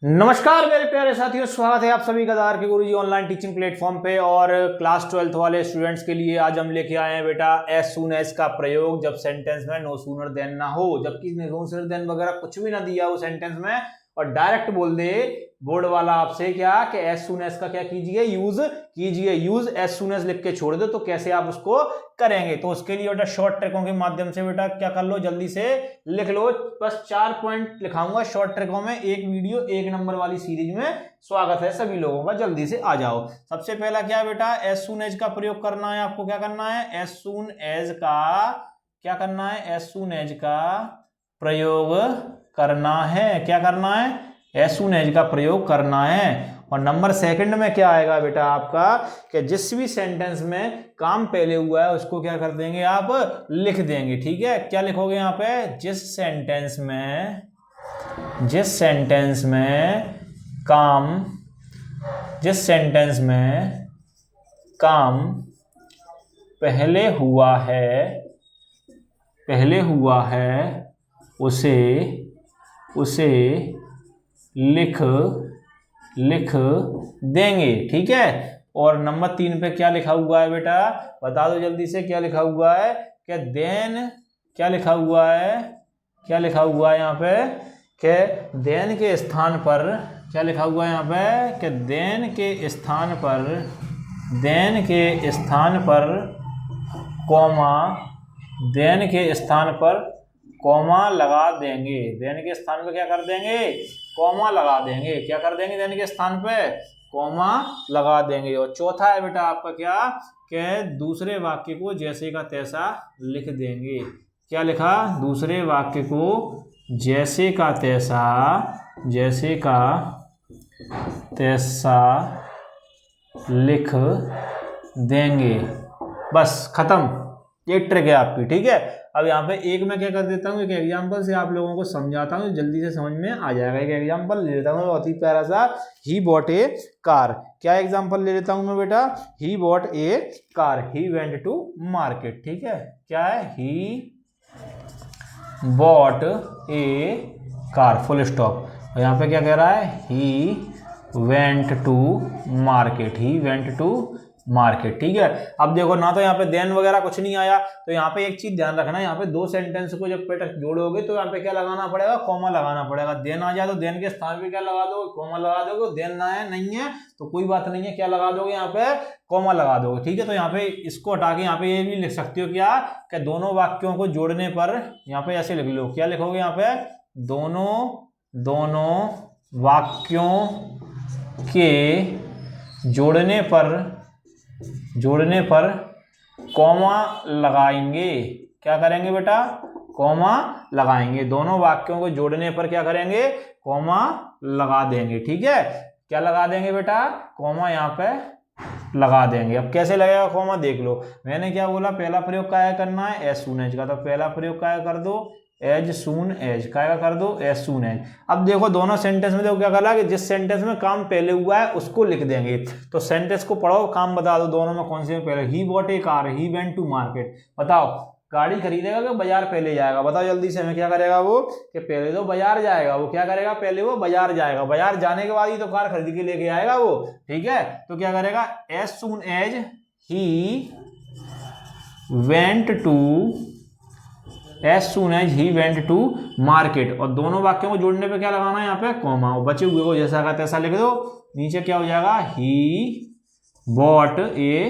नमस्कार मेरे प्यारे साथियों, स्वागत है आप सभी का आर के गुरुजी ऑनलाइन टीचिंग प्लेटफॉर्म पे। और क्लास 12th वाले स्टूडेंट्स के लिए आज हम लेके आए हैं बेटा एज सून एज का प्रयोग जब सेंटेंस में नो सूनर देन ना हो, जबकि नो सूनर देन वगैरह कुछ भी ना दिया हो सेंटेंस में और डायरेक्ट बोल दे बोर्ड वाला आपसे क्या कि एज सून एज का क्या कीजिए, यूज कीजिए। यूज एज सून एज लिख के छोड़ दो तो कैसे आप उसको करेंगे। तो उसके लिए बेटा शॉर्ट ट्रिकों के माध्यम से बेटा क्या कर लो, जल्दी से लिख लो। बस 4 पॉइंट लिखाऊंगा शॉर्ट ट्रिकों में, एक वीडियो 1 नंबर वाली सीरीज में स्वागत है सभी लोगों का, जल्दी से आ जाओ। सबसे पहला क्या है बेटा, एज सून एज का प्रयोग करना है। आपको क्या करना है, एज सून एज का क्या करना है, एज सून एज का प्रयोग करना है। क्या करना है, एज सून एज का प्रयोग करना है। और नंबर सेकंड में क्या आएगा बेटा आपका कि जिस भी सेंटेंस में काम पहले हुआ है उसको क्या कर देंगे, आप लिख देंगे। ठीक है, क्या लिखोगे यहाँ पे, जिस सेंटेंस में काम पहले हुआ है उसे लिख देंगे। ठीक है। और नंबर 3 पे क्या लिखा हुआ है बेटा, बता दो जल्दी से, क्या लिखा हुआ है कि देन, क्या लिखा हुआ है यहाँ पे कि देन के स्थान पर, क्या लिखा हुआ है यहाँ पे कि देन के स्थान पर कॉमा लगा देंगे। देन के स्थान पे क्या कर देंगे, कॉमा लगा देंगे। क्या कर देंगे, देन के स्थान पे कॉमा लगा देंगे। और चौथा है बेटा आपका क्या कि दूसरे वाक्य को जैसे का तैसा लिख देंगे। क्या लिखा, दूसरे वाक्य को जैसे का तैसा लिख देंगे। बस खत्म, ये ट्रिक है आपकी। ठीक है। अब यहाँ पे एक मैं क्या कर देता हूँ, एक एग्जांपल से आप लोगों को समझाता हूँ, जल्दी से समझ में आ जाएगा। एक एग्जांपल ले लेता हूँ बहुत ही प्यारा सा, ही बॉट ए कार। क्या एग्जांपल ले लेता हूँ मैं बेटा, he bought a car, he went to market. ठीक है, क्या है, he bought a car, full stop. और यहाँ पे क्या कह रहा है, ही वेंट टू मार्केट। ठीक है। अब देखो ना, तो यहाँ पे देन वगैरह कुछ नहीं आया, तो यहाँ पे एक चीज ध्यान रखना, यहाँ पे दो सेंटेंस को जब बेटा जोड़ोगे तो यहाँ पे क्या लगाना पड़ेगा, कॉमा लगाना पड़ेगा। देन आ जाए तो देन के स्थान पे क्या लगा दोगे, कॉमा लगा दोगे। देन ना है, नहीं है तो कोई बात नहीं है, क्या लगा दोगे यहाँ पे, कॉमा लगा दोगे। ठीक है। तो यहाँ पे इसको हटा के यहाँ पे ये भी लिख सकते हो क्या कि दोनों वाक्यों को जोड़ने पर, यहाँ पे ऐसे लिख लो। क्या लिखोगे यहाँ पे, दोनों वाक्यों के जोड़ने पर कॉमा लगाएंगे। क्या करेंगे बेटा, कॉमा लगाएंगे। दोनों वाक्यों को जोड़ने पर क्या करेंगे, कॉमा लगा देंगे। ठीक है। क्या लगा देंगे बेटा, कॉमा यहाँ पे लगा देंगे। अब कैसे लगेगा कॉमा देख लो। मैंने क्या बोला, पहला प्रयोग क्या करना है, एज सून एज का। तो पहला प्रयोग क्या कर दो, एज सून एज। क्या कर दो, एज सून एज। अब देखो दोनों सेंटेंस में देखो क्या करा कि जिस सेंटेंस में काम पहले हुआ है उसको लिख देंगे। तो सेंटेंस को पढ़ो, काम बता दो दोनों में कौन से में पहले। He bought a car, he went to market. बताओ गाड़ी खरीदेगा कि बाजार पहले जाएगा, बताओ जल्दी से हमें। क्या करेगा वो कि पहले तो बाजार जाएगा। वो क्या करेगा, पहले वो बाजार जाएगा। बाजार जाने के बाद ही तो कार खरीद के लेके आएगा वो। ठीक है। तो क्या करेगा, as soon as he went to market. और दोनों वाक्यों को जोड़ने पे क्या लगाना है, यहाँ पे कॉमा। बचे हुए को जैसा का तैसा लिख दो। नीचे क्या हो जाएगा, ही बॉट ए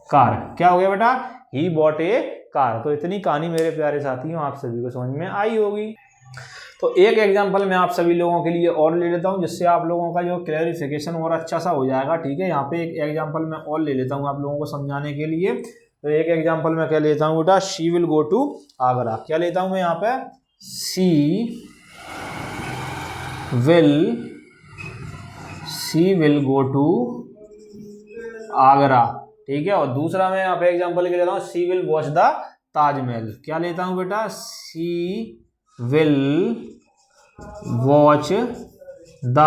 कार। क्या हो गया बेटा, ही बॉट ए कार। तो इतनी कहानी मेरे प्यारे साथियों आप सभी को समझ में आई होगी। तो एक एग्जांपल मैं आप सभी लोगों के लिए और ले लेता हूं, जिससे आप लोगों का जो क्लैरिफिकेशन और अच्छा सा हो जाएगा। ठीक है। यहाँ पे एक एग्जांपल मैं और ले लेता हूं आप लोगों को समझाने के लिए। तो एक एग्जांपल मैं क्या लेता हूं बेटा, she will go to Agra. क्या लेता हूं मैं यहाँ पे, she will go to Agra. ठीक है। और दूसरा मैं यहाँ पे एग्जांपल के लेता हूँ, she will watch the Taj Mahal. क्या लेता हूँ बेटा, she will watch the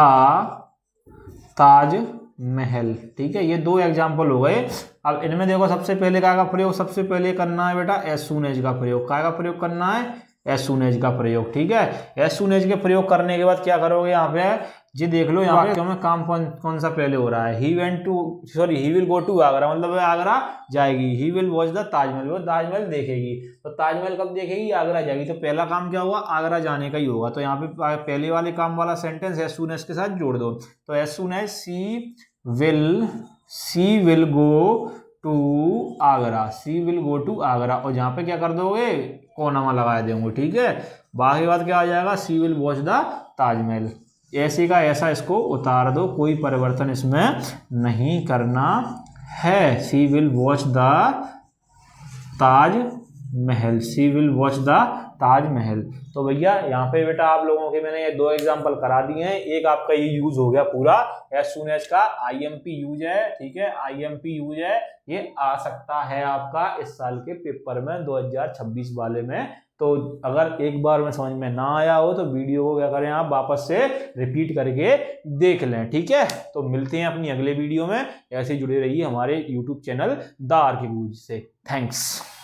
Taj Mahal. ठीक है। ये दो एग्जांपल हो गए। अब इनमें देखो सबसे पहले क्या का प्रयोग सबसे पहले करना है बेटा, एज सून एज का प्रयोग। क्या का प्रयोग करना है, एज सून एज का प्रयोग। ठीक है, एज सून एज के प्रयोग करने के बाद क्या करोगे, यहाँ पे जी देख लो, यहाँ पे में काम कौन सा पहले हो रहा है, he will go to Agra, मतलब आगरा जाएगी। He will watch the Taj Mahal, वो ताजमहल देखेगी। तो ताजमहल कब देखेगी, आगरा जाएगी। तो पहला काम क्या हुआ, आगरा जाने का ही होगा। तो यहाँ पे पहले वाले काम वाला सेंटेंस एज सून एज के साथ जोड़ दो। तो as soon as she will go to Agra, she will go to Agra, और यहाँ पे क्या कर दोगे, कोनामा लगा देंगे। ठीक है, बाकी बात क्या आ जाएगा, सी विल वॉच द ताजमहल। ऐसे का ऐसा इसको उतार दो, कोई परिवर्तन इसमें नहीं करना है। She will watch the Taj Mahal, she will watch the Taj Mahal. तो भैया यहाँ पे बेटा आप लोगों के मैंने ये 2 एग्जांपल करा दिए हैं। एक आपका ये यूज हो गया पूरा एज सून एज का, आईएमपी यूज है। ठीक है, आईएमपी यूज है, ये आ सकता है आपका इस साल के पेपर में 2026 वाले में। तो अगर एक बार में समझ में ना आया हो तो वीडियो को क्या करें, आप वापस से रिपीट करके देख लें। ठीक है, तो मिलते हैं अपनी अगले वीडियो में। ऐसे जुड़े रहिए हमारे यूट्यूब चैनल द आर के गुरुजी से। थैंक्स।